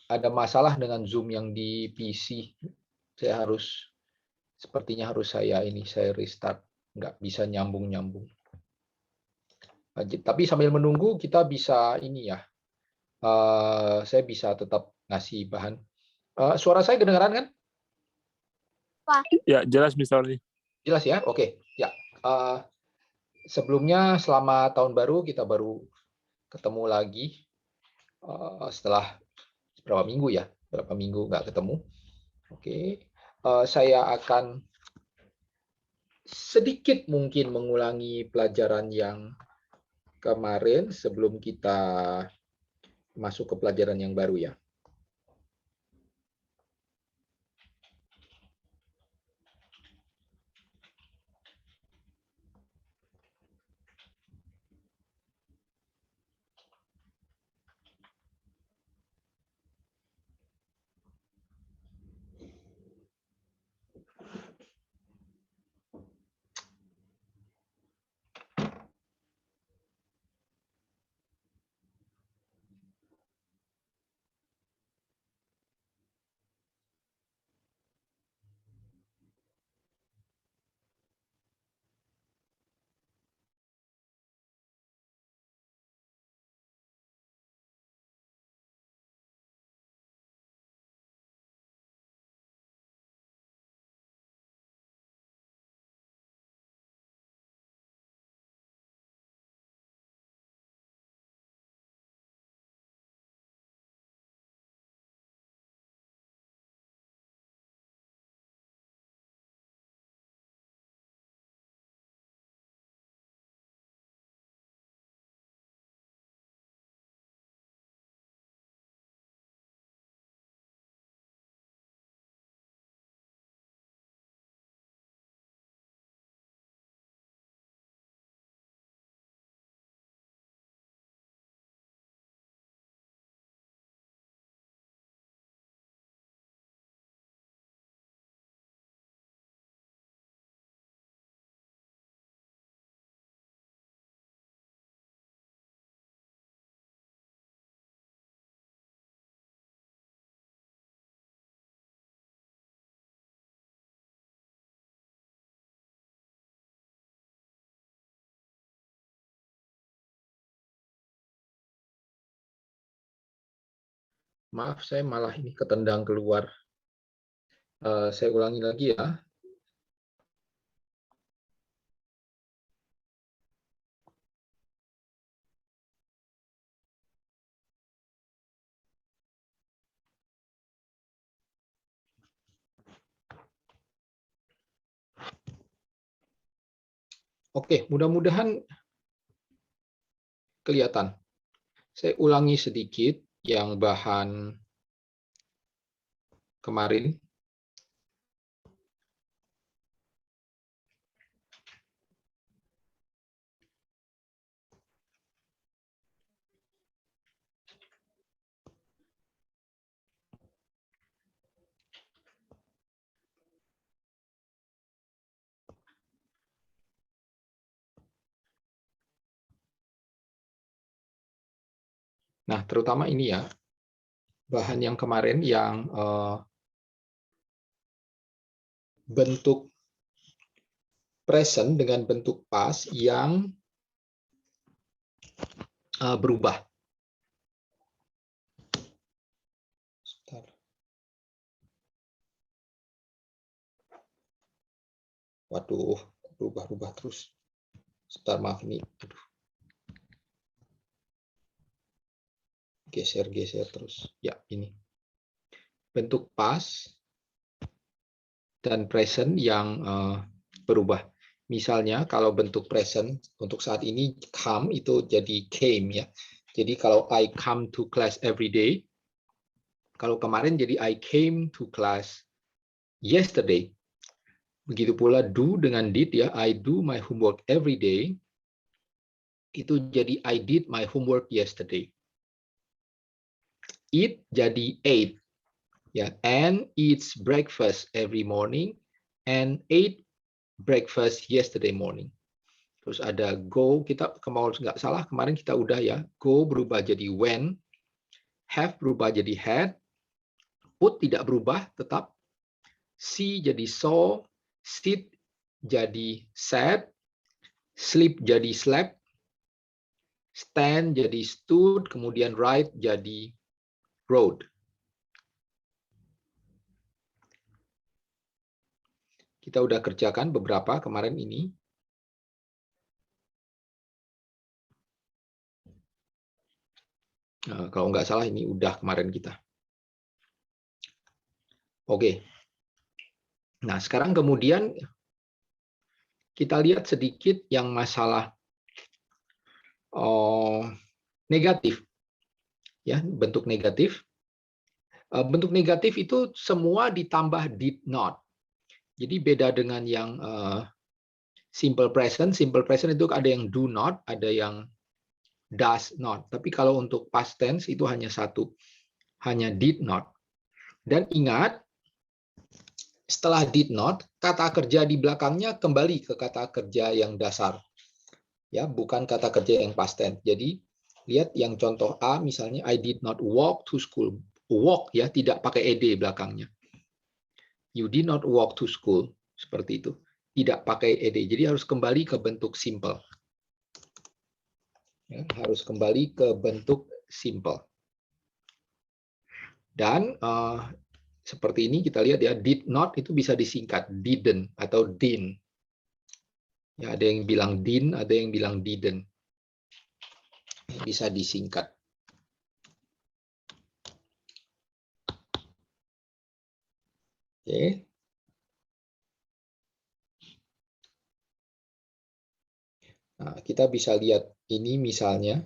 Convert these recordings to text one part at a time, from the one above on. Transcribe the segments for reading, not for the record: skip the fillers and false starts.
ada masalah dengan Zoom yang di PC. Sepertinya harus saya restart, nggak bisa nyambung-nyambung. Tapi sambil menunggu kita bisa saya bisa tetap ngasih bahan. Suara saya kedengaran kan? Ya, jelas Mr. Oli. Jelas ya? Oke. Ya. Sebelumnya selamat tahun baru, kita baru ketemu lagi setelah berapa minggu ya? Berapa minggu nggak ketemu. Oke. Saya akan sedikit mungkin mengulangi pelajaran yang kemarin sebelum kita masuk ke pelajaran yang baru ya. Maaf, saya malah ini ketendang keluar. Saya ulangi lagi ya. Oke, mudah-mudahan kelihatan. Saya ulangi sedikit yang bahan kemarin. Nah, terutama ini ya, bahan yang kemarin yang bentuk present dengan bentuk past yang berubah. Sebentar. Waduh, berubah-ubah terus. Sebentar, maaf ini. Aduh. Geser-geser terus. Ya, ini. Bentuk past dan present yang berubah. Misalnya kalau bentuk present untuk saat ini come itu jadi came ya. Jadi kalau I come to class every day, kalau kemarin jadi I came to class yesterday. Begitu pula do dengan did ya, I do my homework every day. Itu jadi I did my homework yesterday. Eat jadi ate ya, and eats breakfast every morning and ate breakfast yesterday morning. Terus ada go, kita kalau nggak salah kemarin kita udah ya, go berubah jadi when, have berubah jadi had, put tidak berubah, tetap. See jadi saw, sit jadi sat, sleep jadi slept, stand jadi stood, kemudian ride jadi rode. Kita udah kerjakan beberapa kemarin ini. Nah, kalau nggak salah ini udah kemarin kita. Oke. Nah, sekarang kemudian kita lihat sedikit yang masalah negatif. Ya, bentuk negatif. Bentuk negatif itu semua ditambah did not. Jadi beda dengan yang simple present. Simple present itu ada yang do not, ada yang does not. Tapi kalau untuk past tense itu hanya satu, hanya did not. Dan ingat, setelah did not, kata kerja di belakangnya kembali ke kata kerja yang dasar. Ya, bukan kata kerja yang past tense. Jadi lihat yang contoh A misalnya I did not walk to school. Walk ya, tidak pakai ed belakangnya. You did not walk to school, seperti itu. Tidak pakai ed. Jadi harus kembali ke bentuk simple. Ya, harus kembali ke bentuk simple. Dan seperti ini kita lihat ya, did not itu bisa disingkat didn't atau didn't. Ya, ada yang bilang didn't, ada yang bilang didn't. Bisa disingkat. Oke. Nah, kita bisa lihat ini misalnya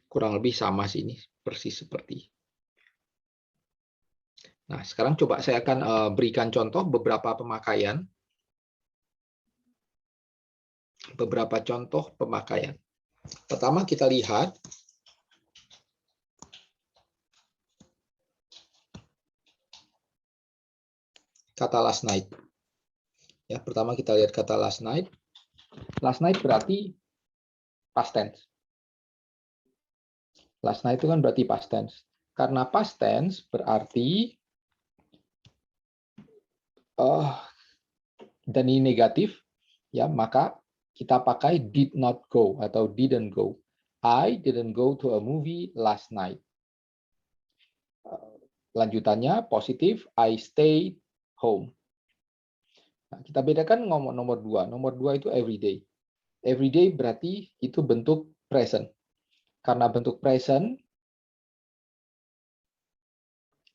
kurang lebih sama sih ini, persis seperti. Nah, sekarang coba saya akan berikan contoh beberapa pemakaian. Beberapa contoh pemakaian. Pertama kita lihat kata last night. Ya, pertama kita lihat kata last night. Last night berarti past tense. Last night itu kan berarti past tense. Karena past tense berarti dan ini negatif, ya maka kita pakai did not go atau didn't go. I didn't go to a movie last night. Lanjutannya positif, I stayed home. Nah, kita bedakan nomor 2. Nomor 2 itu everyday. Everyday berarti itu bentuk present. Karena bentuk present,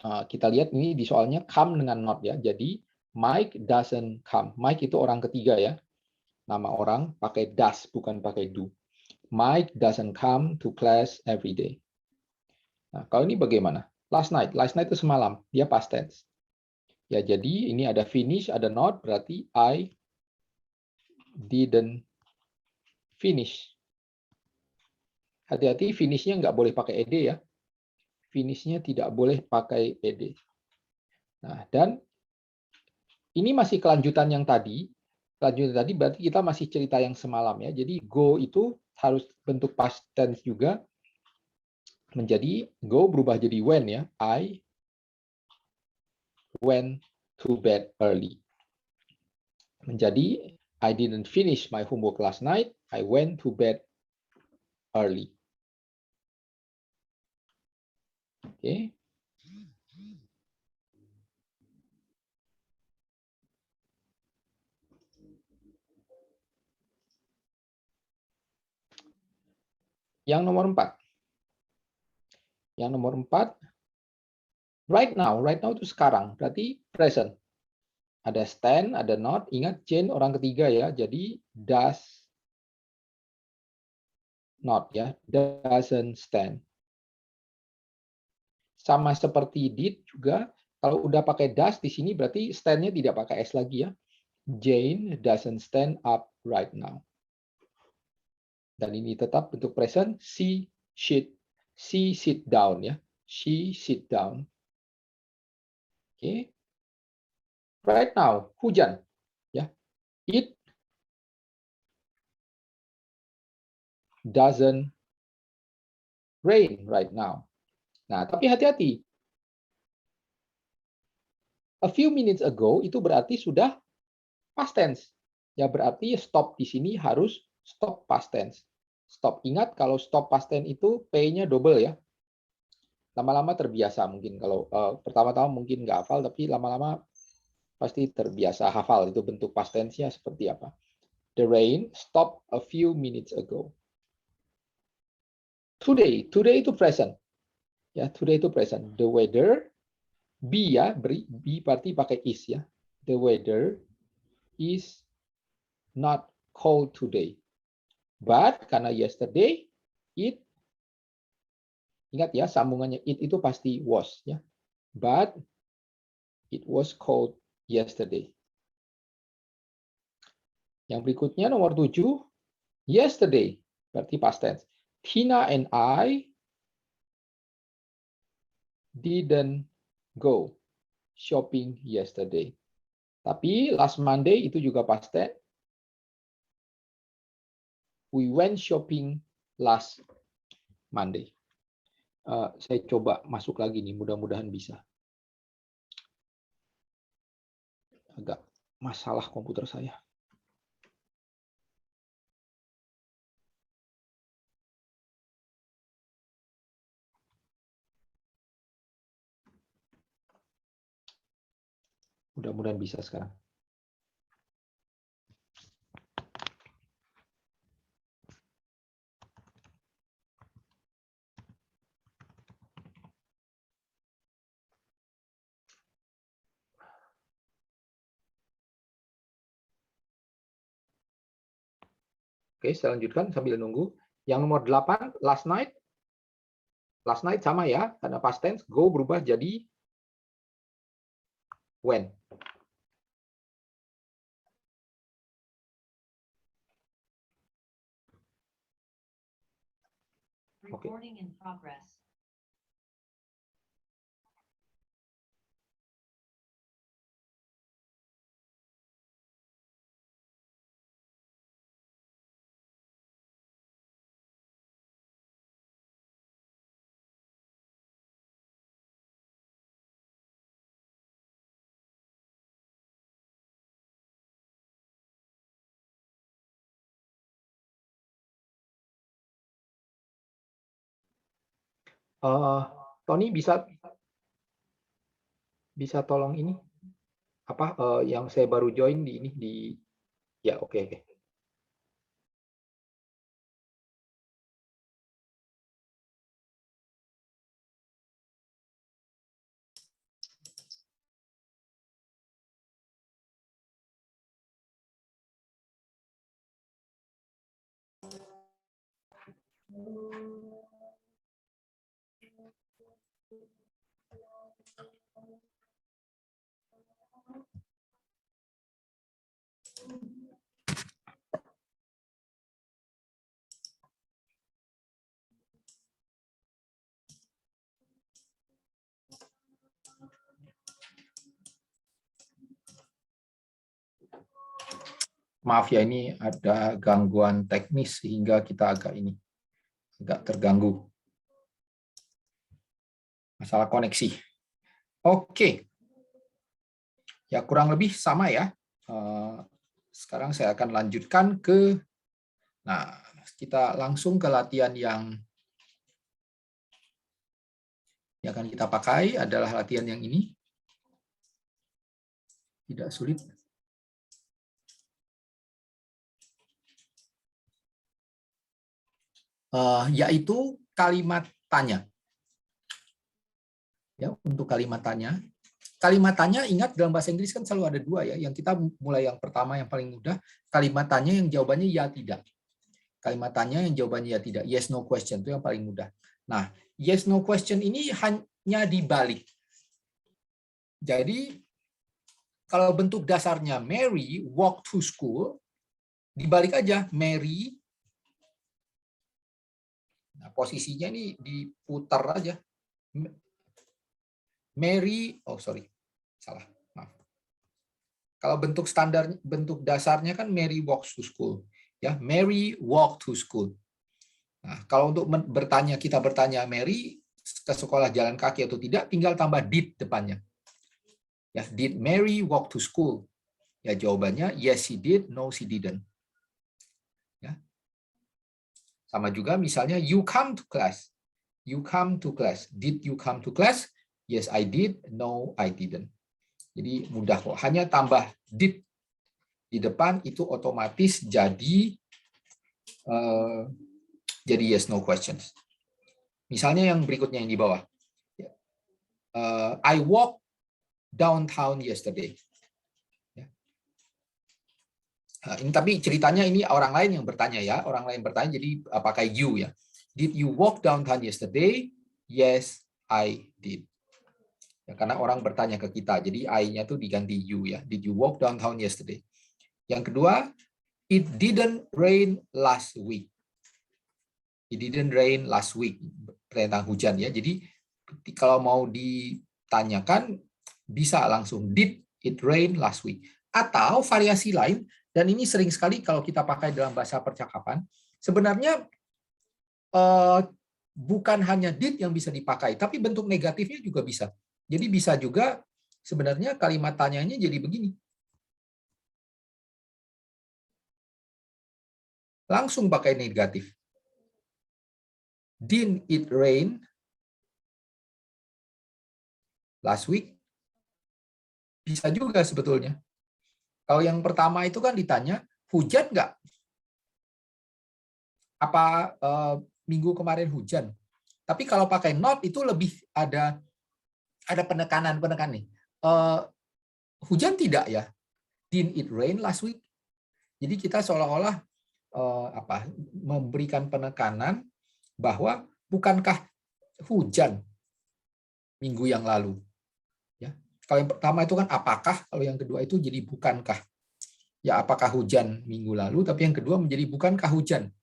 kita lihat ini di soalnya come dengan not ya. Jadi Mike doesn't come. Mike itu orang ketiga ya. Nama orang pakai does bukan pakai do. Mike doesn't come to class every day. Nah, kalau ini bagaimana? Last night. Last night itu semalam. Dia past tense. Ya, jadi ini ada finish, ada not, berarti I didn't finish. Hati-hati finishnya nggak boleh pakai ed ya. Finishnya tidak boleh pakai ed. Nah, dan ini masih kelanjutan yang tadi. Kelanjutan tadi berarti kita masih cerita yang semalam ya. Jadi go itu harus bentuk past tense juga. Menjadi go berubah jadi when ya. I went to bed early. Menjadi I didn't finish my homework last night. I went to bed early. Oke. Yang nomor 4. Yang nomor 4, right now. Right now itu sekarang, berarti present. Ada stand, ada not. Ingat Jane orang ketiga ya, jadi does not ya, doesn't stand. Sama seperti did juga, kalau udah pakai does di sini berarti stand-nya tidak pakai s lagi ya. Jane doesn't stand up right now. Dan ini tetap bentuk present, she sit down ya. She sit down. Oke. Right now, hujan ya. It doesn't rain right now. Nah, tapi hati-hati. A few minutes ago itu berarti sudah past tense. Ya berarti stop di sini harus stop past tense. Stop. Ingat kalau stop past tense itu P-nya double ya. Lama-lama terbiasa mungkin. Kalau pertama-tama mungkin nggak hafal, tapi lama-lama pasti terbiasa hafal itu bentuk past tense-nya seperti apa. The rain stopped a few minutes ago. Today itu present. Ya, today itu present. The weather, be ya, be berarti pakai is ya. The weather is not cold today. But karena yesterday, it, ingat ya sambungannya it itu pasti was ya. But it was cold yesterday. Yang berikutnya nomor 7, yesterday berarti past tense. Tina and I didn't go shopping yesterday. Tapi last Monday itu juga past tense. We went shopping last Monday. Saya coba masuk lagi nih, mudah-mudahan bisa. Agak masalah komputer saya. Mudah-mudahan bisa sekarang. Oke, saya lanjutkan sambil nunggu. Yang nomor 8, last night. Last night sama ya, karena past tense, go berubah jadi when. Recording in progress. Tony bisa tolong ini apa yang saya baru join di ini di ya oke. Maaf ya, ini ada gangguan teknis sehingga kita agak terganggu. Masalah koneksi. Oke. Ya kurang lebih sama ya. Sekarang saya akan lanjutkan ke, nah kita langsung ke latihan yang akan kita pakai adalah latihan yang ini. Tidak sulit. Yaitu kalimat tanya. Ya, untuk kalimat tanya. Kalimat tanya, ingat dalam bahasa Inggris kan selalu ada dua ya. Yang kita mulai yang pertama yang paling mudah, kalimat tanya yang jawabannya ya tidak. Kalimat tanya yang jawabannya ya tidak. Yes no question itu yang paling mudah. Nah, yes no question ini hanya dibalik. Jadi kalau bentuk dasarnya Mary walk to school, dibalik aja Mary. Nah, posisinya ini diputar aja. Mary, oh sorry, salah, maaf. Kalau bentuk standar, bentuk dasarnya kan Mary walks to school, ya Mary walk to school. Nah, kalau untuk kita bertanya Mary ke sekolah jalan kaki atau tidak, tinggal tambah did depannya. Ya, did Mary walk to school? Ya, jawabannya yes she did, no she didn't. Ya. Sama juga misalnya you come to class. You come to class. Did you come to class? Yes I did, no I didn't. Jadi mudah kok. Hanya tambah did di depan itu otomatis jadi yes no questions. Misalnya yang berikutnya yang di bawah. I walked downtown yesterday. Ini tapi ceritanya ini orang lain yang bertanya ya, orang lain bertanya jadi pakai you ya. Did you walk downtown yesterday? Yes, I did. Ya, karena orang bertanya ke kita, jadi I-nya tuh diganti you ya. Did you walk downtown yesterday? Yang kedua, it didn't rain last week. It didn't rain last week. Tentang hujan ya. Jadi kalau mau ditanyakan bisa langsung did it rain last week. Atau variasi lain, dan ini sering sekali kalau kita pakai dalam bahasa percakapan, sebenarnya bukan hanya did yang bisa dipakai, tapi bentuk negatifnya juga bisa. Jadi bisa juga sebenarnya kalimat tanyanya jadi begini. Langsung pakai negatif. Didn't it rain last week? Bisa juga sebetulnya. Kalau yang pertama itu kan ditanya, hujan nggak? Apa minggu kemarin hujan? Tapi kalau pakai not itu lebih ada penekanan nih. Hujan tidak ya? Didn't it rain last week? Jadi kita seolah-olah memberikan penekanan bahwa bukankah hujan minggu yang lalu? Ya. Kalau yang pertama itu kan apakah, kalau yang kedua itu jadi bukankah. Ya apakah hujan minggu lalu, tapi yang kedua menjadi bukankah hujan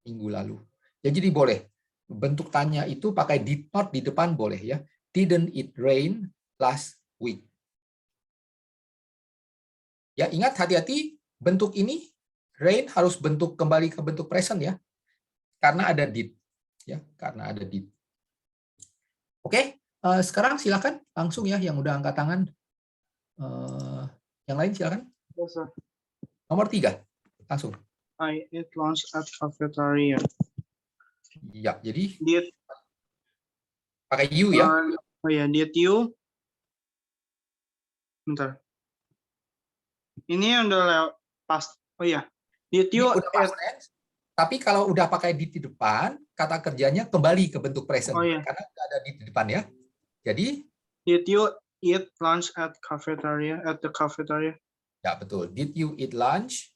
minggu lalu. Ya jadi boleh. Bentuk tanya itu pakai did not di depan boleh ya. Didn't it rain last week? Ya ingat hati-hati bentuk ini rain harus kembali ke bentuk present ya. Karena ada did. Ya, karena ada did. Oke, sekarang silakan langsung ya yang udah angkat tangan. Yang lain silakan. Yes, sir. Nomor 3, langsung. I ate lunch at cafeteria. Ya, jadi Did pakai you ya. did you? Bentar. Ini yang udah pas. Oh ya, did you? Udah past tense, tapi kalau udah pakai did di depan, kata kerjanya kembali ke bentuk present. Oh, iya. Karena udah ada did di depan ya. Jadi Did you eat lunch at cafeteria? At the cafeteria? ya betul. Did you eat lunch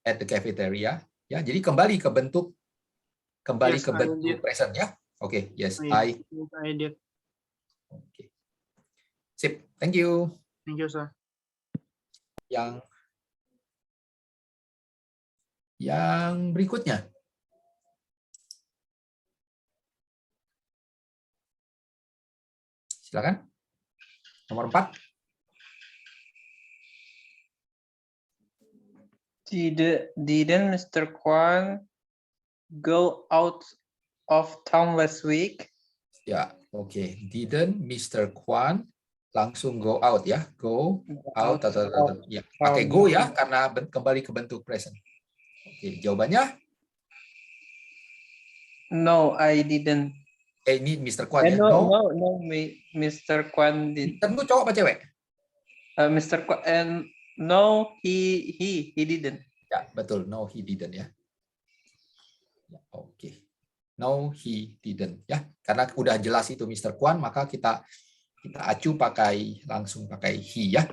at the cafeteria? Ya, jadi kembali ke bentuk Yes, ke I bentuk did. present ya. Oke, yes, I did. Oke. Sip, thank you. Thank you, sir. Yang berikutnya. Silakan. Nomor 4. Didn't Mr. Kwan go out of town last week? Ya, oke. Didn't Mr. Kwan langsung go out ya. Go out atau ya, pakai go ya karena kembali ke bentuk present. Oke, jawabannya? No, I didn't. Ini Mr. Kwan ya. No, Mr. Kwan did. Tentu cowok apa cewek? Mr. Kwan and no, he didn't. Ya, betul. No, he didn't ya. Ya, oke. No, he didn't ya. Karena udah jelas itu Mr. Kwan, maka kita acu langsung pakai he ya.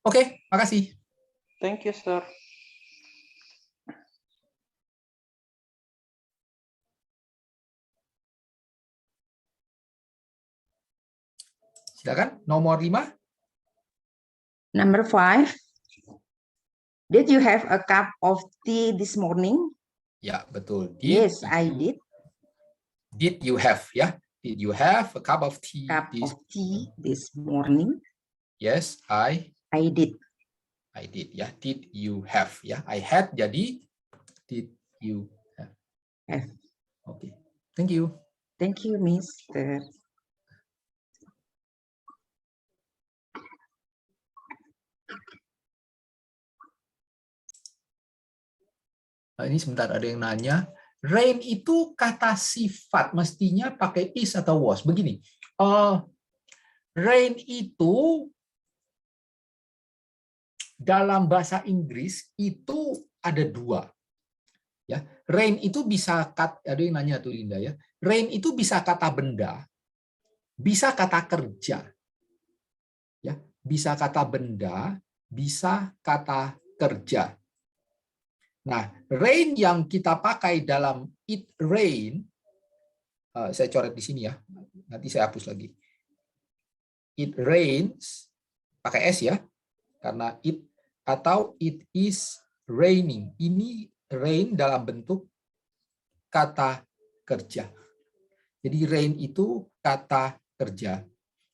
Oke, makasih. Thank you, sir. Silakan nomor 5. Number 5. Did you have a cup of tea this morning? Ya, betul. Yes, I did. Did you have ya? Did you have a cup of tea? This morning? Yes, I did. I did ya. Did you have ya? I had jadi did you have? Oke. Thank you. Thank you, Mr. Nah, ini sebentar ada yang nanya. Rain itu kata sifat, mestinya pakai is atau was. Begini, rain itu dalam bahasa Inggris itu ada dua. Ya, rain itu bisa ada yang nanya tuh Linda ya. Rain itu bisa kata benda, bisa kata kerja. Ya, bisa kata benda, bisa kata kerja. Nah, rain yang kita pakai dalam it rain, saya coret di sini ya, nanti saya hapus lagi. It rains, pakai S ya, karena it, atau it is raining. Ini rain dalam bentuk kata kerja. Jadi rain itu kata kerja.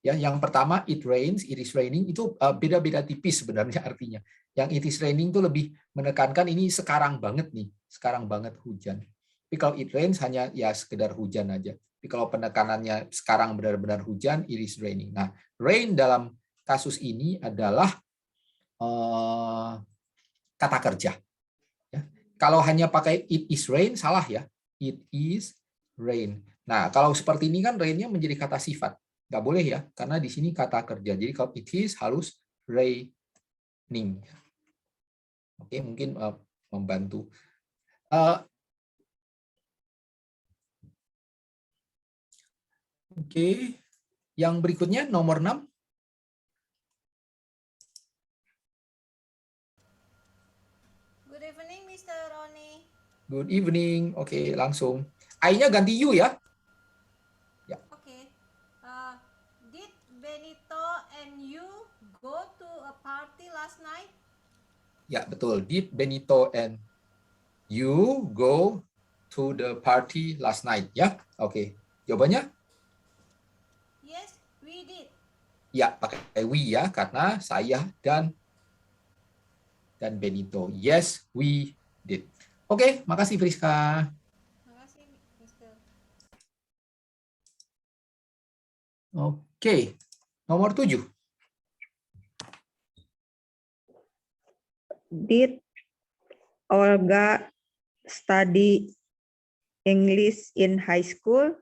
Ya, yang pertama it rains, it is raining itu beda-beda tipis sebenarnya artinya. Yang it is raining itu lebih menekankan ini sekarang banget nih, sekarang banget hujan. Tapi kalau it rains hanya ya sekedar hujan aja. Tapi kalau penekanannya sekarang benar-benar hujan, it is raining. Nah, rain dalam kasus ini adalah kata kerja. Ya. Kalau hanya pakai it is rain salah ya. It is rain. Nah, kalau seperti ini kan rain-nya menjadi kata sifat. Nggak boleh ya, karena di sini kata kerja. Jadi kalau it is harus raining. Oke, mungkin membantu. Oke, yang berikutnya nomor 6. Good evening, Mr. Roni. Good evening. Oke, langsung. I-nya ganti you ya. Okay. Did Benito and you go to a party last night? Ya, betul. Did Benito and you go to the party last night? Ya, oke. Jawabannya? Yes, we did. Ya, pakai we ya, karena saya dan Benito. Yes, we did. Oke, makasih Friska. Makasih, Mr. Oke, nomor 7. Did Olga study English in high school?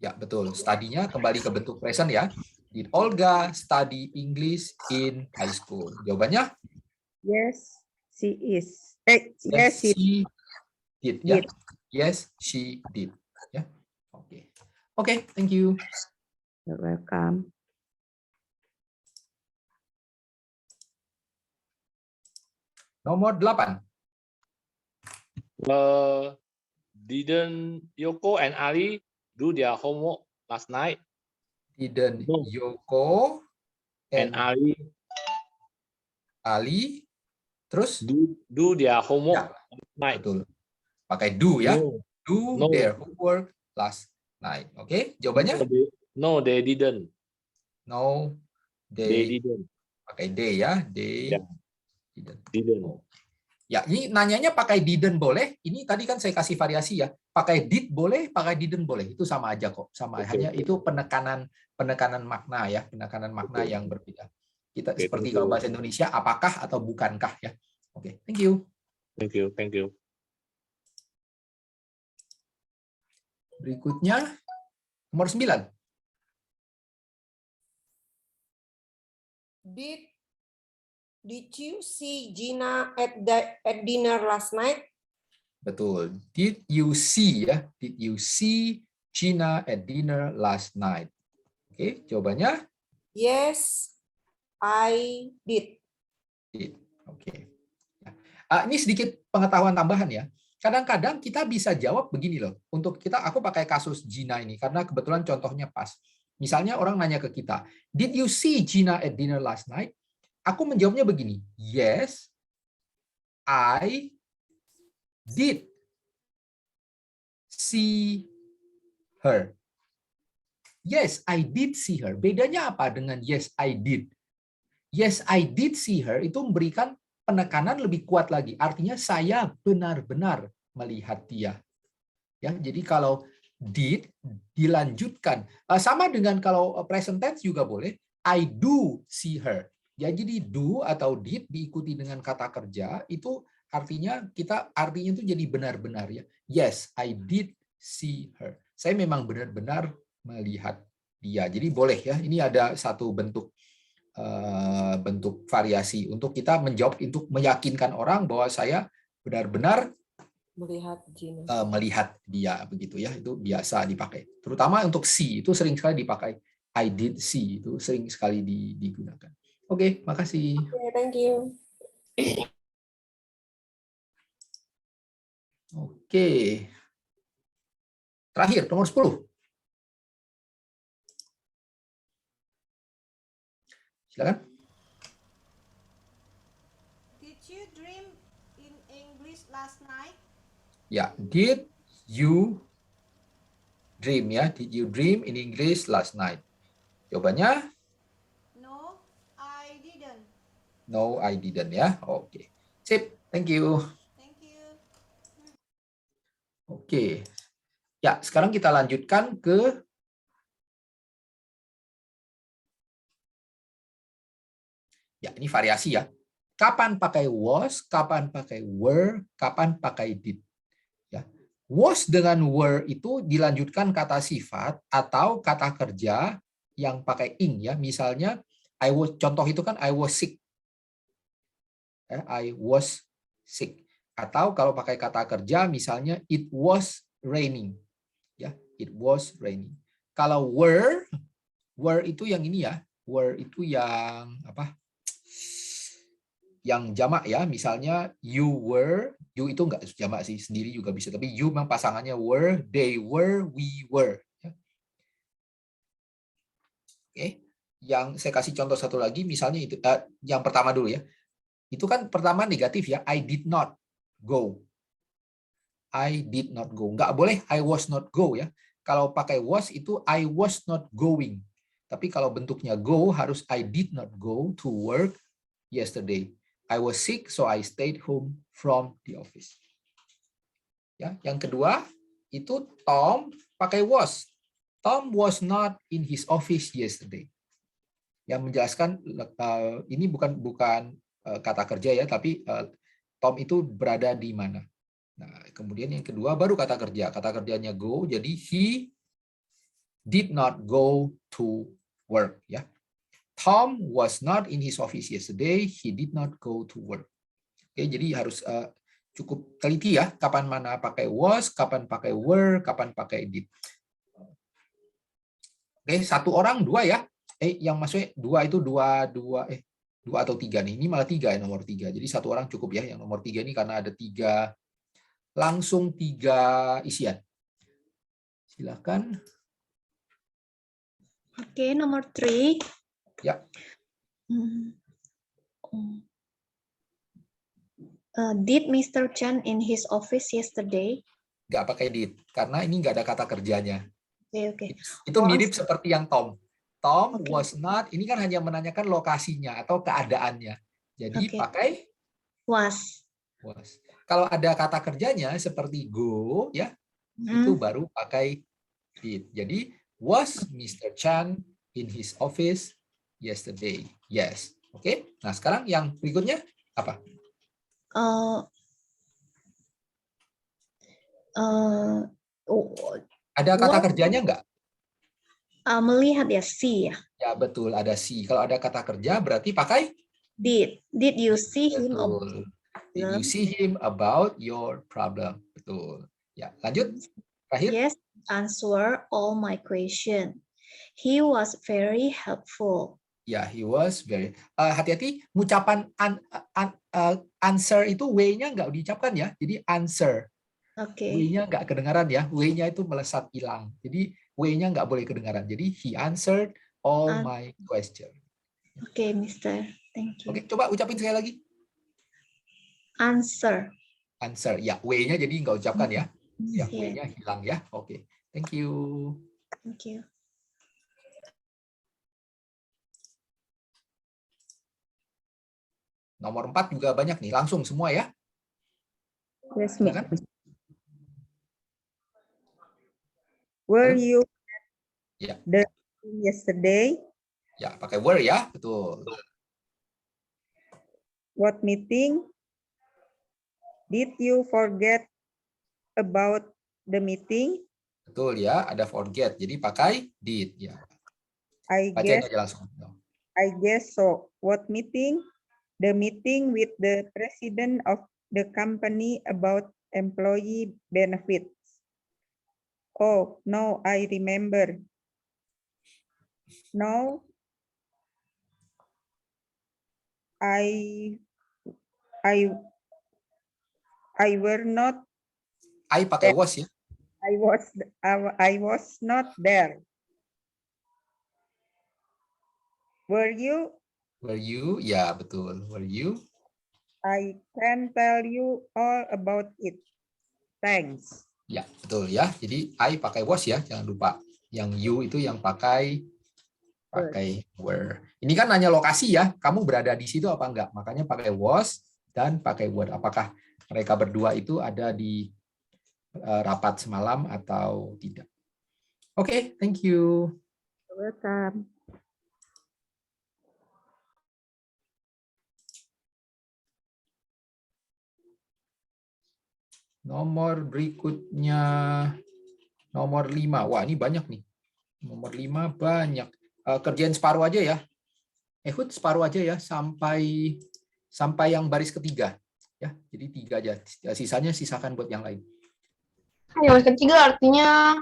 Ya, betul. Studinya kembali ke bentuk present ya. Did Olga study English in high school? Jawabannya? Yes, she is. Yes, she did. Ya. did. Yes, she did. Ya. Oke. Oke, thank you. You're welcome. Nomor 8. Didn't Yoko and Ali do their homework last night? Didn't No. Yoko And Ali terus do their homework Ya, last night? betul. Pakai do ya. No. Do No. their homework last night. Oke, jawabannya? No, they didn't. No, They they didn't. pakai they ya. They Ya. didn't. Didn't. Ya, ini nanyanya pakai didn't boleh. Ini tadi kan saya kasih variasi ya. Pakai did boleh, pakai didn't boleh. Itu sama aja kok. Sama Oke, hanya oke. itu penekanan makna ya, penekanan makna Oke. yang berbeda. Kita Oke, seperti thank kalau you. bahasa Indonesia apakah atau bukankah ya. Oke, thank you. Thank you. Thank you. Berikutnya nomor 9. Did you see Gina at dinner last night? Betul. Did you see ya? Did you see Gina at dinner last night? Oke, jawabannya Yes, I did. did. Oke. Ini sedikit pengetahuan tambahan ya. Kadang-kadang kita bisa jawab begini loh. Untuk kita, aku pakai kasus Gina ini karena kebetulan contohnya pas. Misalnya orang nanya ke kita, did you see Gina at dinner last night? Aku menjawabnya begini, yes, I did see her. Yes, I did see her. Bedanya apa dengan yes, I did? Yes, I did see her itu memberikan penekanan lebih kuat lagi. Artinya saya benar-benar melihat dia. Ya, jadi kalau did dilanjutkan sama dengan kalau present tense juga boleh. I do see her. Ya, jadi do atau did diikuti dengan kata kerja itu artinya artinya itu jadi benar-benar ya. Yes, I did see her. Saya memang benar-benar melihat dia. Jadi boleh ya. Ini ada satu bentuk variasi untuk kita menjawab, untuk meyakinkan orang bahwa saya benar-benar melihat dia, begitu ya. Itu biasa dipakai. Terutama untuk see itu sering sekali dipakai. I did see itu sering sekali digunakan. Oke, makasih. Thank you. Oke. Terakhir nomor 10. Silakan. Did you dream in English last night? Ya, did you dream ya? Did you dream in English last night? Jawabannya No, I didn't. no, I didn't ya. Oke. Sip, thank you. Thank you. Oke. Ya, sekarang kita lanjutkan ke ya, ini variasi ya. Kapan pakai was, kapan pakai were, kapan pakai did. Ya. Was dengan were itu dilanjutkan kata sifat atau kata kerja yang pakai ing ya. Misalnya contoh itu kan I was sick. I was sick. Atau kalau pakai kata kerja misalnya it was raining. Ya, it was raining. Kalau were itu yang ini ya. Were itu yang apa? Yang jamak ya, misalnya you were, you itu enggak jamak sih, sendiri juga bisa, tapi you memang pasangannya were, they were, we were. Oke, yang saya kasih contoh satu lagi, misalnya itu, yang pertama dulu ya, itu kan pertama negatif ya, I did not go, I did not go, nggak boleh I was not go ya. Kalau pakai was itu I was not going, tapi kalau bentuknya go harus I did not go to work yesterday. I was sick, so I stayed home from the office. Ya, yang kedua itu Tom pakai was. Tom was not in his office yesterday. Yang menjelaskan ini bukan kata kerja ya, tapi Tom itu berada di mana. Nah, kemudian yang kedua baru kata kerja. Kata kerjanya go, jadi he did not go to work. Ya. Tom was not in his office yesterday. He did not go to work. Oke, jadi harus cukup teliti ya. Kapan mana pakai was, kapan pakai were, kapan pakai did. Oke, satu orang dua ya. Yang maksudnya dua itu dua atau tiga nih. Ini malah tiga ya, nomor tiga. Jadi satu orang cukup ya. Yang nomor tiga ini karena ada langsung tiga isian. Silakan. Oke, nomor 3. Ya. Did Mr. Chan in his office yesterday? Nggak pakai did, karena ini nggak ada kata kerjanya. Oke. Itu mirip seperti yang Tom. Tom Okay. was not, ini kan hanya menanyakan lokasinya atau keadaannya. Jadi pakai was. Kalau ada kata kerjanya seperti go, ya itu baru pakai did. Jadi was Mr. Chan in his office yesterday? Yes. Oke. Nah, sekarang yang berikutnya apa? Ada kata kerjanya enggak? Melihat ya, see ya. Ya, betul, ada see. Kalau ada kata kerja berarti pakai did. Did you see him? Did you see him about your problem? Betul. Ya, lanjut. Terakhir. Yes, answer all my question. He was very helpful. Ya, he was very. Hati-hati, ucapan answer itu w-nya nggak diucapkan ya. Jadi answer. Oke. W-nya nggak kedengaran ya. W-nya itu melesat hilang. Jadi w-nya nggak boleh kedengaran. Jadi he answered all my question. Oke, Mister. Thank you. Oke, coba ucapin sekali lagi. Answer. Answer. Ya, w-nya jadi nggak ucapkan ya. Ya, Yeah. w-nya hilang ya. Oke. Thank you. Thank you. Nomor 4 juga banyak nih, langsung semua ya. Yes, Silakan. Were Halo? you Ya. yesterday? Ya, pakai were ya, betul. What meeting? Did you forget about the meeting? Betul ya, ada forget. Jadi pakai did ya. I Bacain guess aja langsung. so. What meeting? The meeting with the president of the company about employee benefits. Oh, no, I remember. No, I were not. I pakai was ya. I was not there. Were you? Were you? Ya, betul. Were you? I can tell you all about it. Thanks. Ya, betul ya. Jadi I pakai was ya, jangan lupa. Yang you itu yang pakai were. Ini kan nanya lokasi ya. Kamu berada di situ apa enggak? Makanya pakai was dan pakai were. Apakah mereka berdua itu ada di rapat semalam atau tidak? Oke, thank you. Welcome. Nomor berikutnya, nomor 5. Wah, ini banyak nih. Nomor 5 banyak. Kerjain separuh aja ya. Ehud separuh aja ya, sampai yang baris ketiga. Ya, jadi 3 aja. Sisanya sisakan buat yang lain. Yang ketiga artinya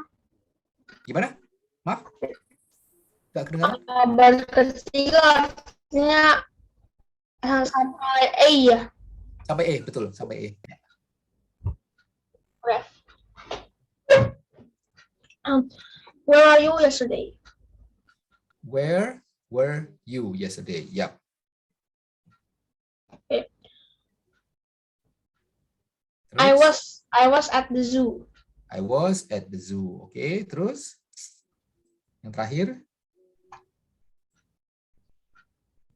Gimana? Maaf? Nggak kedengaran? baris ketiga artinya sampai E ya. Sampai E, betul. Sampai E. Okay. Where are you yesterday? Where were you yesterday? Yap. Okay. Terus? I was at the zoo. I was at the zoo. Oke, terus? Yang terakhir?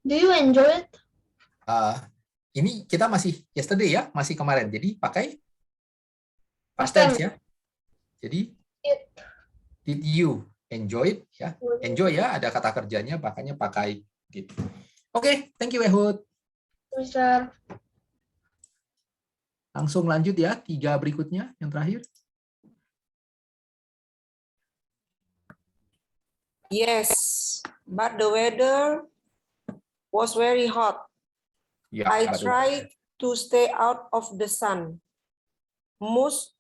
Do you enjoy it? Ini kita masih yesterday ya, masih kemarin. Jadi pakai past tense ya. Jadi did you enjoy it ya? Enjoy ya, ada kata kerjanya, makanya pakai did. Oke, thank you Ehud. Bisa. Langsung lanjut ya, 3 berikutnya yang terakhir. Yes, but the weather was very hot. Ya, I betul. tried to stay out of the sun. Most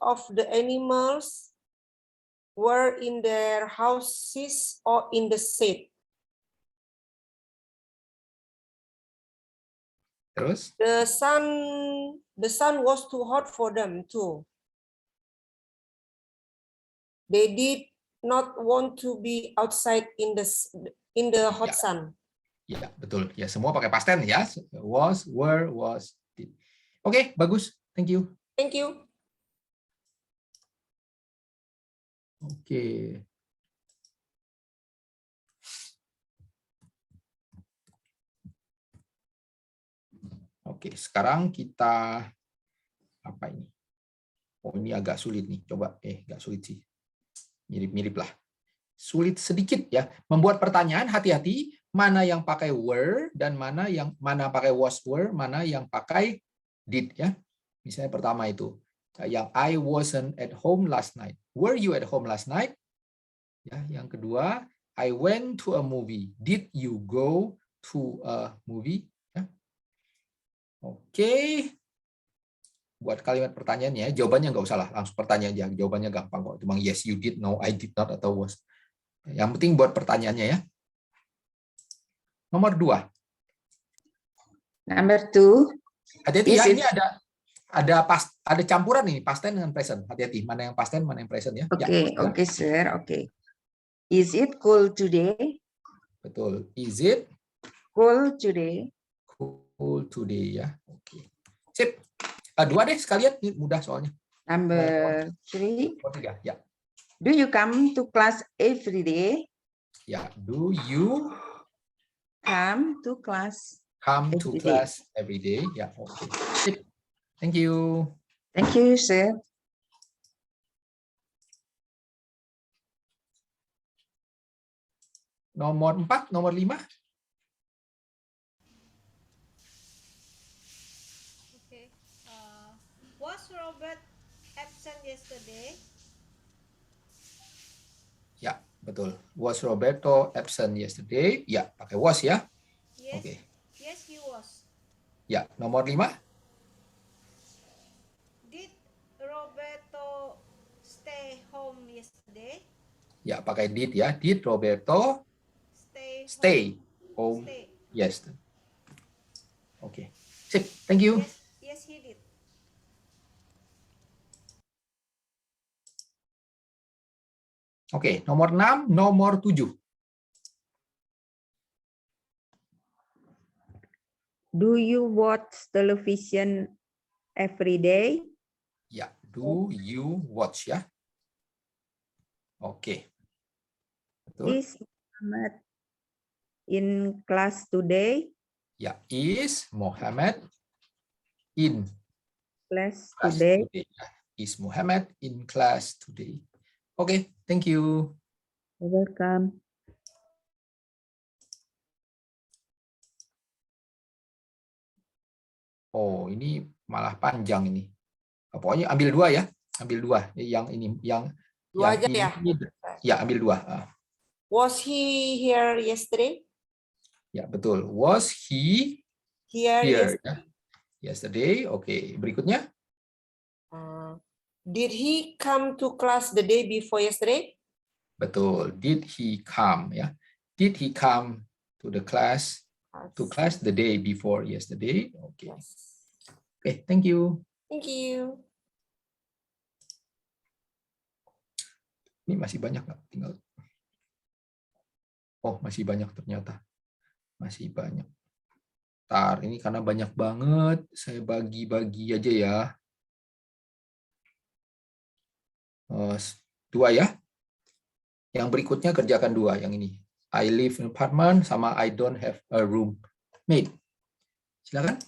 of the animals were in their houses or in the shade. Terus? The sun was too hot for them too. They did not want to be outside in the hot sun. Ya, betul. Ya, semua pakai past tense ya. Was, were, was, did. Oke, bagus. Thank you. Thank you. Oke. Oke, sekarang kita apa ini? Oh, ini agak sulit nih. Coba, nggak sulit sih. Mirip-mirip lah. Sulit sedikit ya. Membuat pertanyaan, hati-hati. Mana yang pakai were dan mana pakai was were, mana yang pakai did ya. Misalnya pertama itu, yang I wasn't at home last night. Were you at home last night? Ya, yang kedua, I went to a movie. Did you go to a movie? Ya. Oke. Buat kalimat pertanyaannya, jawabannya nggak usah lah, langsung pertanyaan aja. Jawabannya gampang kok. Cuma yes, you did, no, I did not, atau was. Yang penting buat pertanyaannya ya. Nomor 2. Number 2. Hati-hati ya, ini ada campuran nih, past tense dengan present. Hati-hati, mana yang past tense, mana yang present ya. Oke, sir. Oke. Is it cool today? Betul. Is it Cool today? cool today ya. Oke. Sip. 2 deh sekalian, ini mudah soalnya. Number 3. Nomor 3, ya. Do you come to class every day? Ya, do you Come to class to class every day? Ya, oke. Sip. Thank you. Thank you, sir. Nomor 4, nomor 5. Okay. Was Robert absent yesterday? Ya, betul. Was Roberto absent yesterday? Ya, pakai was ya. Yes. Oke. Yes, he was. Ya, nomor 5. Did Roberto stay home yesterday? Ya, pakai did ya. Did Roberto stay home? Stay. Yes. Oke. Sip, thank you. Yes, yes, he did. Oke, nomor 6, nomor 7. Do you watch television every day? Ya, do you watch ya? Oke. Betul. Is Muhammad in class today? Ya, is Muhammad in Class class today. today? Ya, is Muhammad in class today? Oke, thank you. You're welcome. Oh, ini malah panjang ini. Pokoknya ambil 2 ya. Ambil 2. Yang ini, yang Dua yang aja ya? ini. Ya, ambil 2. Was he here yesterday? Ya, betul. Was he Here, here? yesterday. Yesterday. Oke, berikutnya. Did he come to class the day before yesterday? Betul. Did he come ya? Did he come to the class the day before yesterday? Oke. Yes. Oke, thank you. Thank you. Ini masih banyak nggak? Tinggal. Oh, masih banyak ternyata. Masih banyak. Ntar, ini karena banyak banget, saya bagi-bagi aja ya. 2 ya. Yang berikutnya kerjakan 2, yang ini. I live in apartment sama I don't have a roommate. Silakan.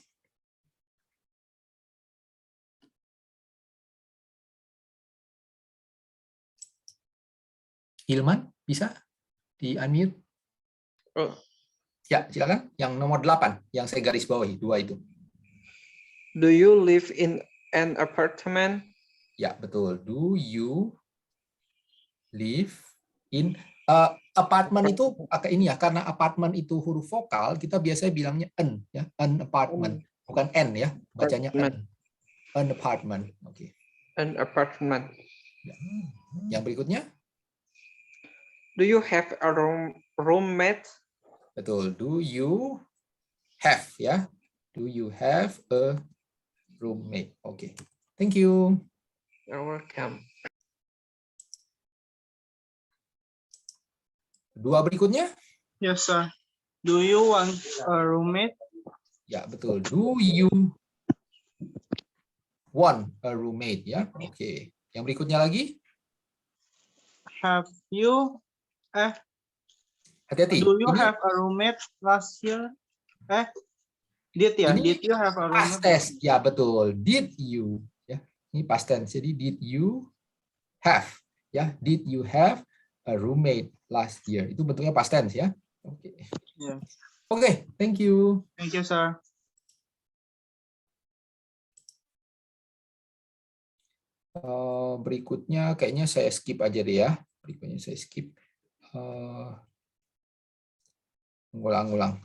Hilman, bisa di-unmute? Oh. Ya, silakan. Yang nomor 8, yang saya garis bawahi, 2 itu. Do you live in an apartment? Ya, betul. Do you live in apartment itu pakai ini ya, karena apartment itu huruf vokal, kita biasanya bilangnya an ya, an apartment, bukan n ya, bacanya an. An apartment. Oke. An apartment. Ya. Yang berikutnya? Do you have a roommate? Betul. Do you have ya? Do you have a roommate? Oke. Thank you. You're welcome. 2 berikutnya? Yes, sir. Do you want a roommate? Ya, betul. Do you want a roommate ya? Oke. Yang berikutnya lagi? Have you Hati-hati. Do you Ini have a roommate last year? Did ya? Ini Did you have a past roommate? tense. Ya, betul. Did you ya. Ini past tense. Jadi did you have ya? Did you have a roommate last year? Itu bentuknya past tense ya. Oke. Yeah. Oke, thank you. Thank you, sir. Berikutnya kayaknya saya skip aja deh ya. Berikutnya saya skip. Ngulang-ngulang.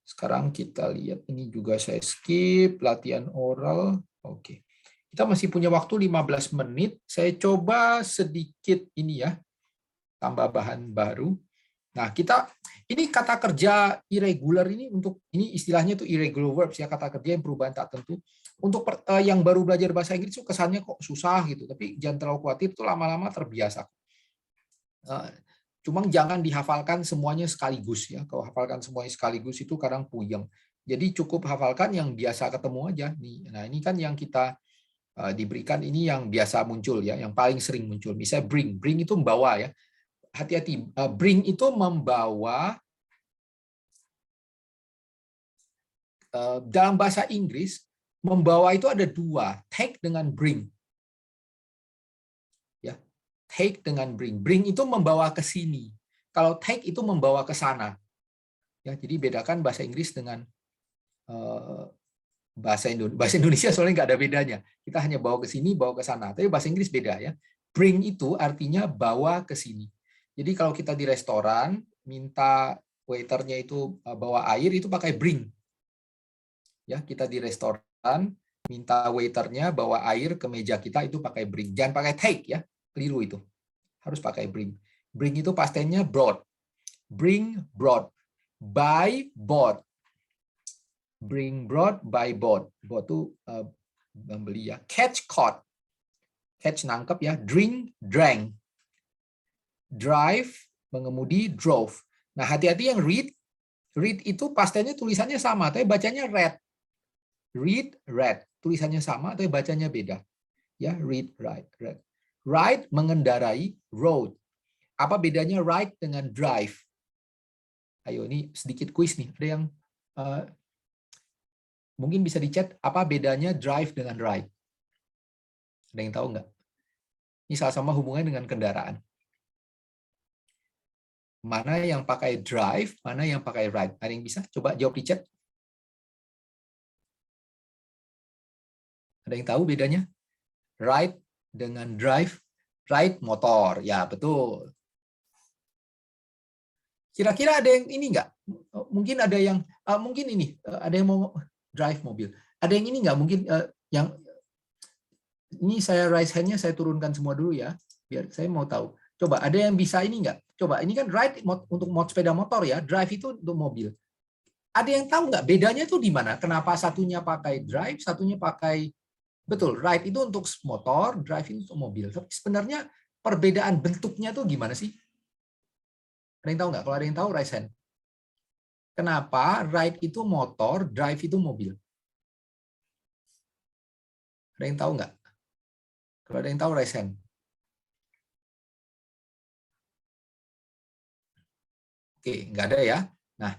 Sekarang kita lihat ini juga saya skip latihan oral. Oke. Kita masih punya waktu 15 menit. Saya coba sedikit ini ya. Tambah bahan baru. Nah, ini kata kerja irregular ini ini istilahnya itu irregular verbs ya, kata kerja yang perubahan tak tentu. Untuk yang baru belajar bahasa Inggris itu kesannya kok susah gitu, tapi jangan terlalu khawatir, itu lama-lama terbiasa. Cuma jangan dihafalkan semuanya sekaligus ya. Kalau hafalkan semuanya sekaligus itu kadang puyeng. Jadi cukup hafalkan yang biasa ketemu aja nih. Nah, ini kan yang kita diberikan, ini yang biasa muncul ya, yang paling sering muncul. Misalnya bring itu membawa ya. Hati-hati, bring itu membawa. Dalam bahasa Inggris membawa itu ada 2, take dengan bring. Ya, take dengan bring. Bring itu membawa ke sini. Kalau take itu membawa ke sana. Ya, jadi bedakan bahasa Inggris dengan bahasa Indonesia soalnya nggak ada bedanya. Kita hanya bawa ke sini, bawa ke sana. Tapi bahasa Inggris beda ya. Bring itu artinya bawa ke sini. Jadi kalau kita di restoran minta waiternya itu bawa air itu pakai bring. Ya, kita di restoran minta waiternya bawa air ke meja kita itu pakai bring. Jangan pakai take ya. Keliru itu. Harus pakai bring. Bring itu past tense-nya brought. Bring, brought. Buy, bought. Bring, brought, buy, bought. Bought itu membeli ya. Catch, caught. Catch, nangkep ya. Drink, drank. Drive, mengemudi, drove. Nah, hati-hati yang read. Read itu past tense-nya tulisannya sama, tapi bacanya read. Read, read. Tulisannya sama, tapi bacanya beda. Ya, read, write, read. Ride, mengendarai, road. Apa bedanya ride dengan drive? Ayo, ini sedikit kuis nih. Ada yang mungkin bisa di-chat, apa bedanya drive dengan ride? Ada yang tahu nggak? Ini sama-sama hubungannya dengan kendaraan. Mana yang pakai drive, mana yang pakai ride? Ada yang bisa? Coba jawab di chat. Ada yang tahu bedanya? Ride dengan drive. Ride motor, ya betul. Kira-kira ada yang ini nggak? Mungkin ada yang mungkin ini ada yang mau drive mobil. Ada yang ini nggak? Mungkin yang ini saya raise hand-nya saya turunkan semua dulu ya, biar saya mau tahu. Coba ada yang bisa ini nggak? Coba ini kan ride untuk sepeda motor ya, drive itu untuk mobil. Ada yang tahu nggak bedanya tuh di mana? Kenapa satunya pakai drive, satunya pakai betul ride itu untuk motor, drive itu untuk mobil. Tapi sebenarnya perbedaan bentuknya tuh gimana sih? Ada yang tahu nggak? Kalau ada yang tahu, raise hand. Kenapa ride itu motor, drive itu mobil? Ada yang tahu nggak? Kalau ada yang tahu, raise hand. Oke, nggak ada ya. Nah,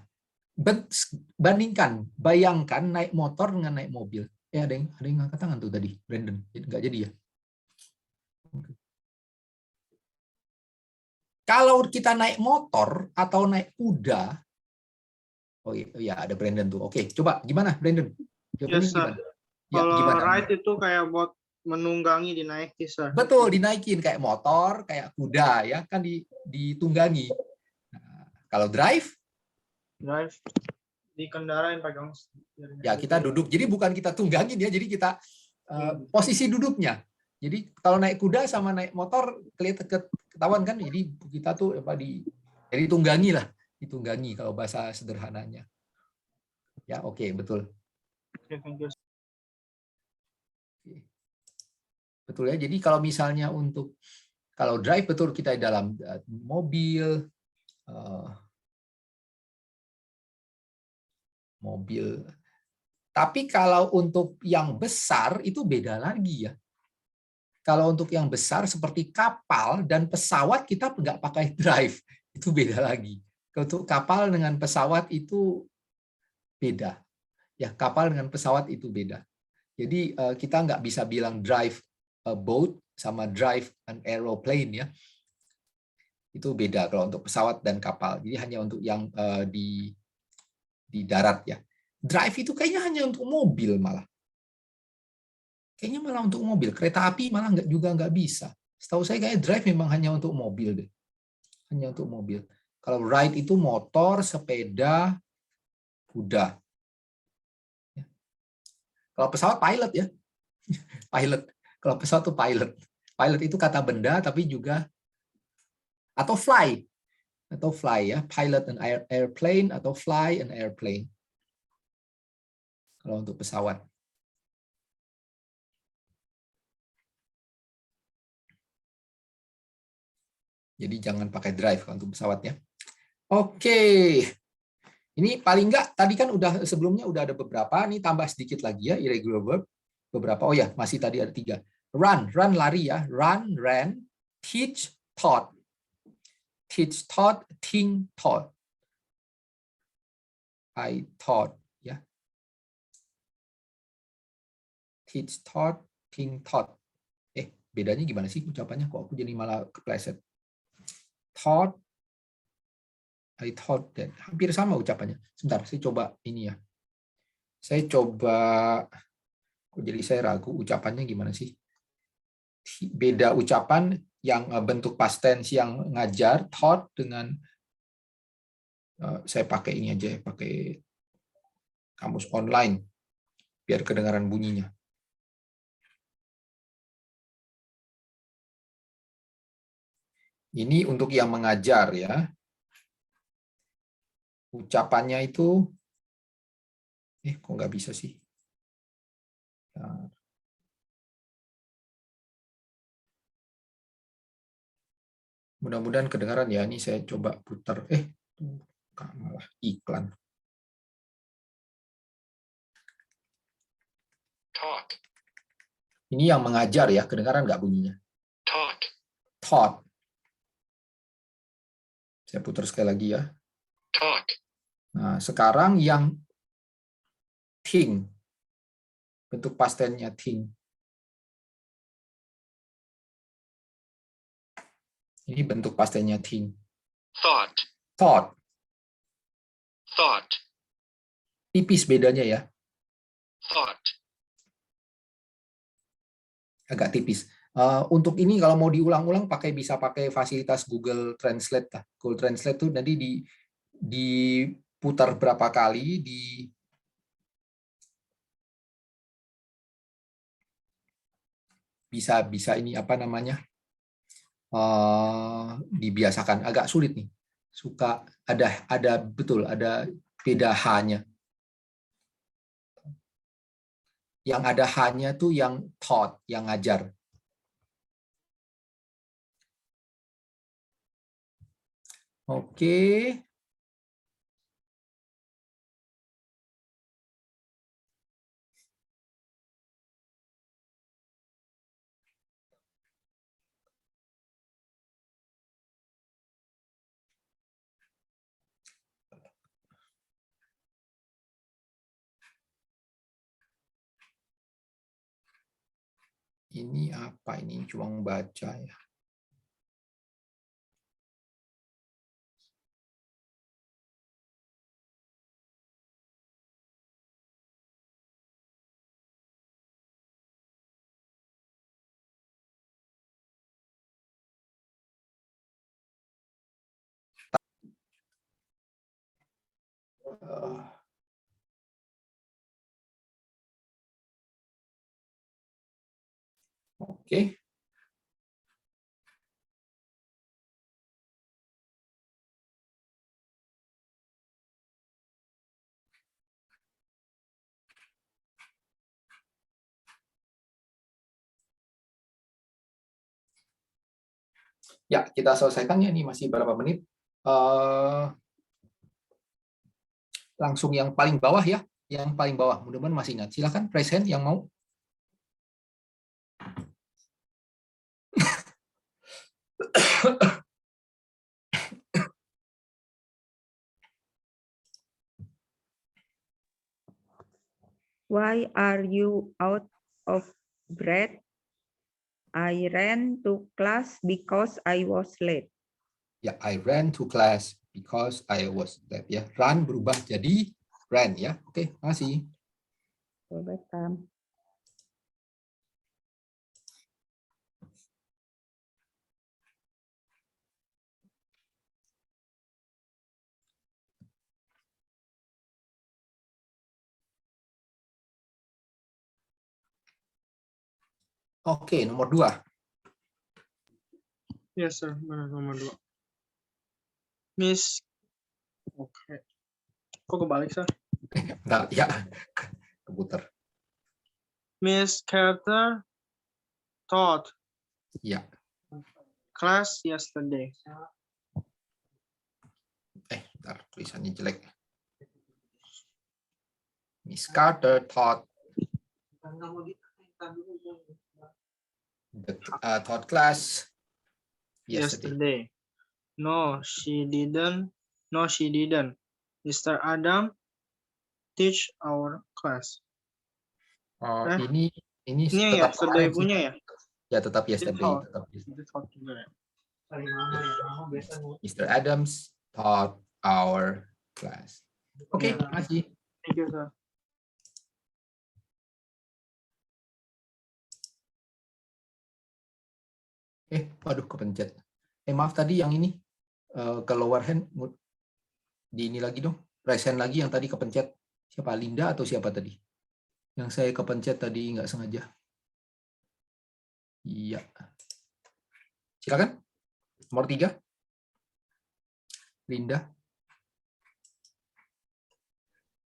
bandingkan, bayangkan naik motor dengan naik mobil. Ada yang angkat tangan tuh tadi, Brandon. Nggak jadi ya. Kalau kita naik motor atau naik kuda, oh iya ada Brandon tuh. Oke, coba gimana Brandon? Yes, sir. Ya, Kalau gimana? ride itu kayak buat menunggangi, dinaiki, sir. Betul, dinaikin kayak motor, kayak kuda ya kan ditunggangi. Nah, kalau drive? Drive dikendarain pakai. Ya kita duduk. Jadi bukan kita tunggangin ya, jadi kita posisi duduknya. Jadi kalau naik kuda sama naik motor ketahuan kan, jadi kita tuh jadi tunggangi lah, ditunggangi kalau bahasa sederhananya. Ya oke, betul. Betul ya. Jadi kalau misalnya kalau drive betul kita di dalam mobil, Tapi kalau untuk yang besar itu beda lagi ya. Kalau untuk yang besar seperti kapal dan pesawat kita nggak pakai drive, itu beda lagi. Untuk kapal dengan pesawat itu beda. Ya, kapal dengan pesawat itu beda. Jadi kita nggak bisa bilang drive a boat sama drive an aeroplane ya. Itu beda kalau untuk pesawat dan kapal. Jadi hanya untuk yang di darat ya. Drive itu kayaknya hanya untuk mobil malah. Kayaknya malah untuk mobil. Kereta api malah nggak bisa. Setahu saya kayak drive memang hanya untuk mobil deh. Hanya untuk mobil. Kalau ride itu motor, sepeda, kuda. Kalau pesawat pilot ya. Pilot. Kalau pesawat itu pilot. Pilot itu kata benda tapi juga atau fly. Atau fly ya. Pilot an airplane atau fly an airplane. Kalau untuk pesawat. Jadi jangan pakai drive untuk pesawatnya. Oke. Ini paling enggak tadi kan sebelumnya udah ada beberapa, ini tambah sedikit lagi ya irregular verb. Beberapa. Oh ya, masih tadi ada 3. Run lari ya. Run, ran, teach, taught. Teach, taught, think, taught. I taught ya. Teach, taught, think, taught. Bedanya gimana sih ucapannya? Kok aku jadi malah kepleset? Taught, I thought that. Hampir sama ucapannya. Sebentar, saya coba ini ya. Saya coba, jadi saya ragu ucapannya gimana sih? Beda ucapan yang bentuk past tense yang ngajar, taught, dengan saya pakai ini aja ya, pakai kamus online biar kedengaran bunyinya. Ini untuk yang mengajar ya. Ucapannya itu kok nggak bisa sih? Mudah-mudahan kedengaran ya. Ini saya coba putar. Malah iklan. Talk. Ini yang mengajar ya. Kedengaran nggak bunyinya? Talk. Taught. Saya putar sekali lagi ya. Talk. Nah, sekarang yang think. Bentuk past tense-nya think. Ini bentuk past tense-nya think. Thought. Thought. Thought. Tipis bedanya ya. Thought. Agak tipis. Untuk ini kalau mau diulang-ulang bisa pakai fasilitas Google Translate. Google Translate tuh nanti diputar berapa kali, bisa ini apa namanya, dibiasakan. Agak sulit nih. Suka ada betul ada beda h-nya. Yang ada h-nya tuh yang taught, yang ngajar. Oke. Ini apa ini? Cuma baca ya. Oke. Ya, kita selesaikan ya, ini masih berapa menit. Langsung yang paling bawah ya, yang paling bawah. Mudah-mudahan masih ingat. Silakan raise hand yang mau. Why are you out of breath? I ran to class because I was late. Ya, I ran to class because I was late ya. Run berubah jadi ran ya. Oke, makasih. Welcome. Oke, nomor 2. Yes, sir. Benar, nomor 2. Miss. Oke. Kok kebalik, sir? Bentar, ya. Keputar. Miss Carter taught Ya. class yesterday. Bentar, tulisannya jelek. Miss Carter taught taught class yesterday. No, she didn't. No, she didn't. Mr. Adam teach our class. Ini Ini tetap yang yesterday kemarin sih. punya ya? Ya, tetap yesterday. Taught. Tetap. Itu taught juga ya? Mr. Adams taught our class. Oke, Ya. makasih. Thank you, sir. Waduh, kepencet. Maaf tadi yang ini ke lower hand di ini lagi dong. Raise hand lagi yang tadi kepencet. Siapa? Linda atau siapa tadi? Yang saya kepencet tadi nggak sengaja. Iya. Silakan. Nomor 3. Linda.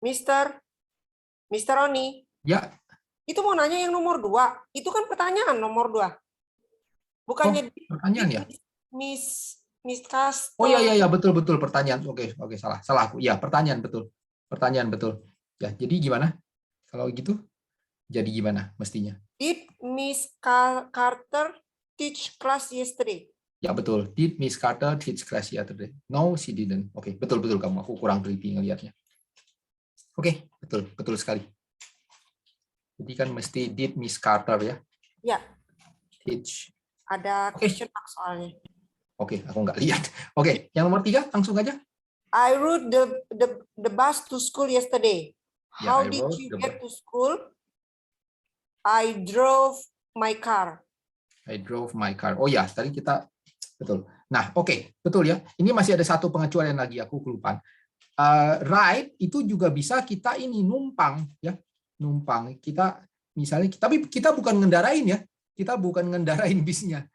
Mr. Roni, Ya. itu mau nanya yang nomor 2. Itu kan pertanyaan nomor 2. Bukannya Pertanyaan ya? Miss Castle. Oh iya betul pertanyaan. Oke salah aku. Ya, pertanyaan betul. Ya, jadi gimana? Kalau gitu jadi gimana mestinya? Did Miss Carter teach class yesterday? Ya betul. Did Miss Carter teach class yesterday? No, she didn't. Oke, betul kamu. Aku kurang teliti ngelihatnya. Oke, betul sekali. Jadi kan mesti did Miss Carter ya? Ya. Teach. Ada question mark soalnya. Oke, aku nggak lihat. Oke, yang nomor 3 langsung aja. I rode the bus to school yesterday. Yeah, How I did rode you the get to school? I drove my car. I drove my car. Oh ya, tadi kita betul. Nah, oke, betul ya. Ini masih ada satu pengecualian lagi, aku kelupaan. Ride itu juga bisa kita ini numpang ya, numpang. Kita misalnya, tapi kita bukan ngendarain ya. Kita bukan ngendarain bisnya,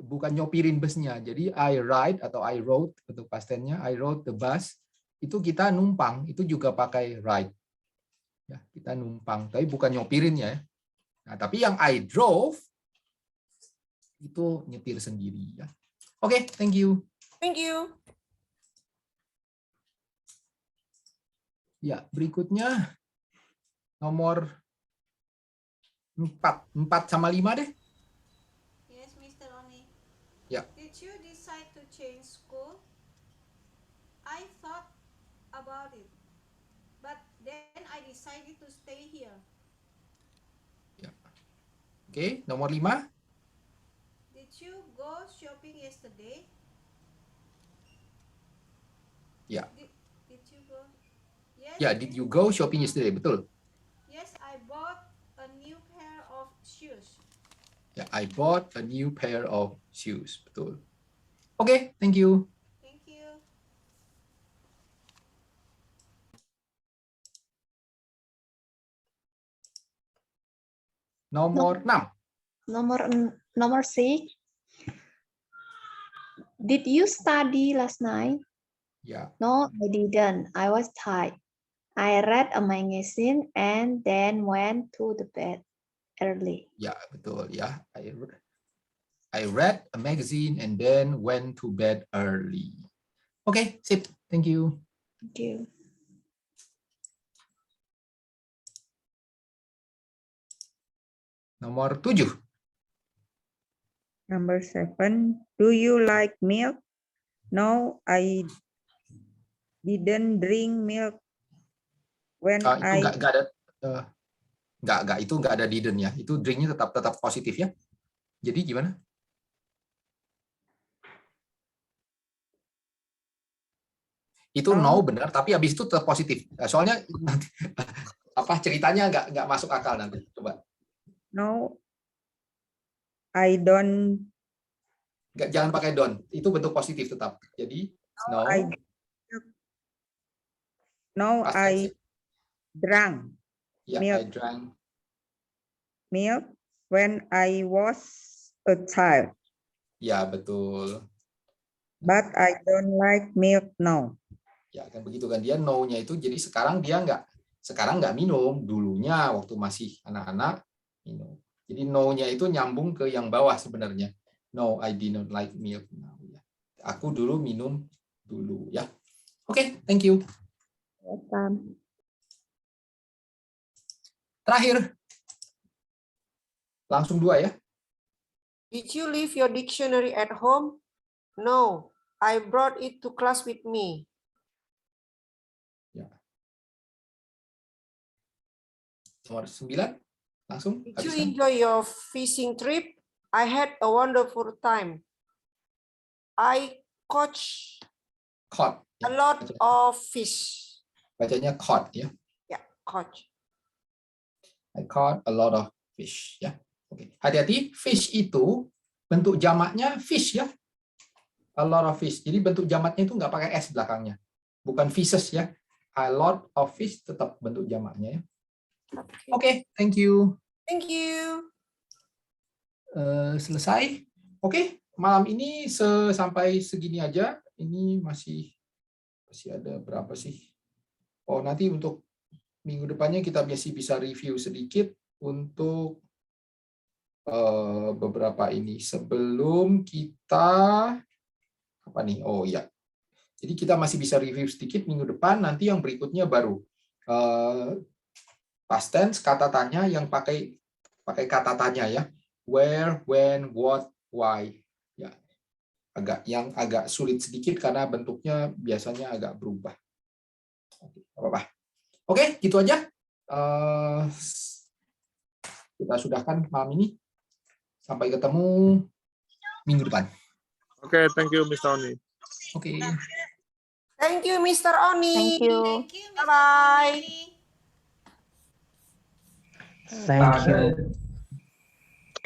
bukan nyopirin busnya. Jadi I ride atau I rode untuk past tense-nya, I rode the bus. Itu kita numpang, itu juga pakai ride. Ya, kita numpang, tapi bukan nyopirinnya ya. Nah, tapi yang I drove itu nyetir sendiri ya. Oke, thank you. Thank you. Ya, berikutnya nomor 4 sama 5 deh. Yes, Mr. Oni. Ya. Did you decide to change school? I thought about it, but then I decided to stay here. Ya. Oke, nomor 5. Did you go shopping yesterday? Ya. Did you go? Yes. Ya, did you go shopping yesterday? Betul. Yes, I bought a new pair of shoes. Ya, I bought a new pair of shoes. Betul. Oke, thank you. Thank you. Nomor 6. Number 6. Did you study last night? Ya. No, I didn't. I was tired. I read a magazine and then went to the bed early. Ya, betul ya. I read a magazine and then went to bed early. Oke, sip. Thank you. Thank you. Nomor 7. Number 7. Do you like milk? No, I didn't drink milk when Itu I nggak ada itu nggak ada didn't ya. Itu drinknya tetap positif ya. Jadi gimana? Itu no benar, tapi habis itu tetap positif. Soalnya nanti ceritanya nggak masuk akal nanti. Coba. no, I don't. Jangan pakai don't. Itu bentuk positif tetap. Jadi no. I drank Ya, milk. I drank milk when I was a child. Ya, betul. But I don't like milk now. Ya, kan begitu kan, dia no-nya itu jadi sekarang dia nggak minum, dulunya waktu masih anak-anak minum. Jadi no-nya itu nyambung ke yang bawah sebenarnya. No, I didn't like milk now. Ya. Aku dulu minum dulu ya. Oke, thank you. Welcome. Terakhir. Langsung 2 ya. Did you leave your dictionary at home? No, I brought it to class with me. Ya. Nomor 9. Langsung. Did you enjoy your fishing trip? I had a wonderful time. I caught A lot of fish. Bacanya caught ya. Ya, caught. I caught a lot of fish ya. Oke, hati-hati, fish itu bentuk jamaknya fish ya. A lot of fish. Jadi bentuk jamaknya itu nggak pakai s belakangnya. Bukan fishes ya. A lot of fish tetap bentuk jamaknya ya. Oke, thank you. Thank you. Selesai. Oke, malam ini sampai segini aja. Ini masih ada berapa sih? Oh, nanti untuk minggu depannya kita masih bisa review sedikit untuk beberapa ini. Sebelum kita apa nih? Oh iya. Jadi kita masih bisa review sedikit minggu depan. Nanti yang berikutnya baru past tense, kata tanya yang pakai kata tanya ya. Where, when, what, why. Ya. Agak sulit sedikit karena bentuknya biasanya agak berubah. Apa-apa. Oke, gitu aja. Kita sudahkan malam ini. Sampai ketemu minggu depan. Oke, thank you, Mr. Oni. Oke. Thank you, Mr. Oni. Thank you. Thank you, Mr. Bye-bye. Oni. Thank you.